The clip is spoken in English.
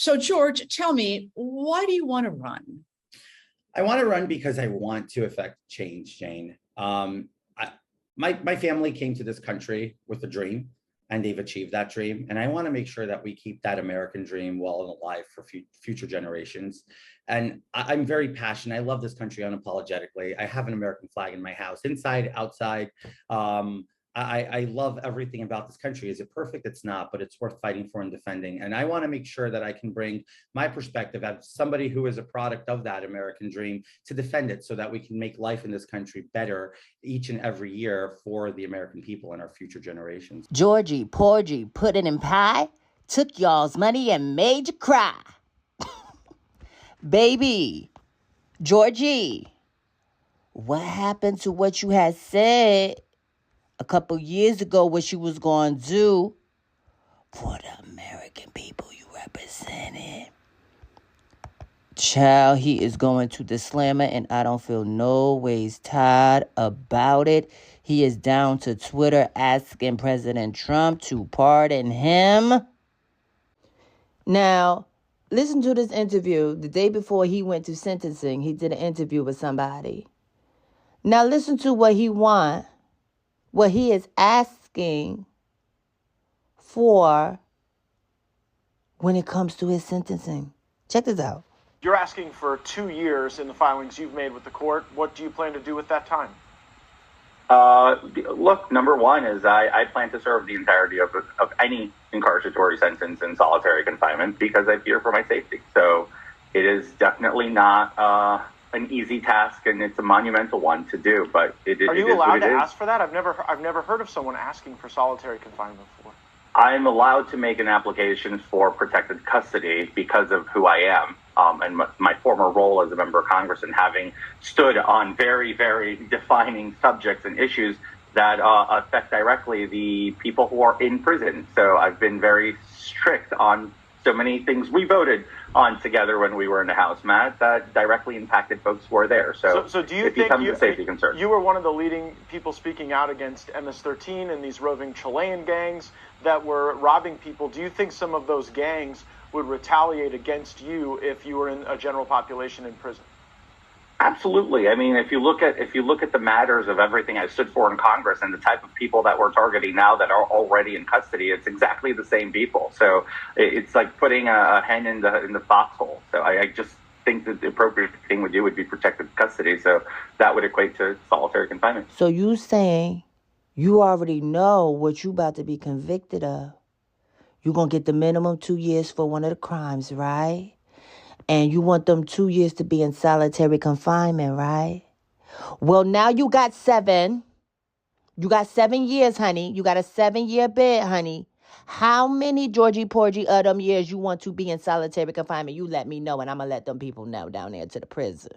So, George, tell me, why do you want to run? I want to run because I want to affect change, Jane. My family came to this country with a dream, and they've achieved that dream. And I want to make sure that we keep that American dream well and alive for future generations. And I'm very passionate. I love this country unapologetically. I have an American flag in my house, inside, outside. I love everything about this country. Is it perfect? It's not, but it's worth fighting for and defending. And I want to make sure that I can bring my perspective as somebody who is a product of that American dream to defend it so that we can make life in this country better each and every year for the American people and our future generations. Georgie, Porgy, put it in pie, took y'all's money and made you cry. Baby, Georgie, what happened to what you had said a couple years ago, what you was going to do for the American people you represented? Child, he is going to the slammer, and I don't feel no ways tired about it. He is down to Twitter asking President Trump to pardon him. Now, listen to this interview. The day before he went to sentencing, he did an interview with somebody. Now, listen to what he wants. What he is asking for when it comes to his sentencing. Check this out. You're asking for 2 years in the filings you've made with the court. What do you plan to do with that time? Look, number one is I plan to serve the entirety of any incarceratory sentence in solitary confinement because I fear for my safety. So it is definitely not an easy task, and it's a monumental one to do. But are you allowed to ask for that? I've never heard of someone asking for solitary confinement before. I'm allowed to make an application for protected custody because of who I am and my former role as a member of Congress, and having stood on very, very defining subjects and issues that affect directly the people who are in prison. So I've been very strict on so many things we voted on together when we were in the House, Matt, that directly impacted folks who are there. So do you it think becomes a safety concern. You were one of the leading people speaking out against MS-13 and these roving Chilean gangs that were robbing people. Do you think some of those gangs would retaliate against you if you were in a general population in prison? Absolutely. I mean, if you look at the matters of everything I stood for in Congress and the type of people that we're targeting now that are already in custody, it's exactly the same people. So it's like putting a hen in the foxhole. So I just think that the appropriate thing would do would be protected custody. So that would equate to solitary confinement. So you saying you already know what you about to be convicted of? You're going to get the minimum 2 years for one of the crimes, right? And you want them 2 years to be in solitary confinement, right? Well, now you got 7. You got 7 years, honey. You got a 7-year bid, honey. How many Georgie Porgy of them years you want to be in solitary confinement? You let me know, and I'm going to let them people know down there to the prison.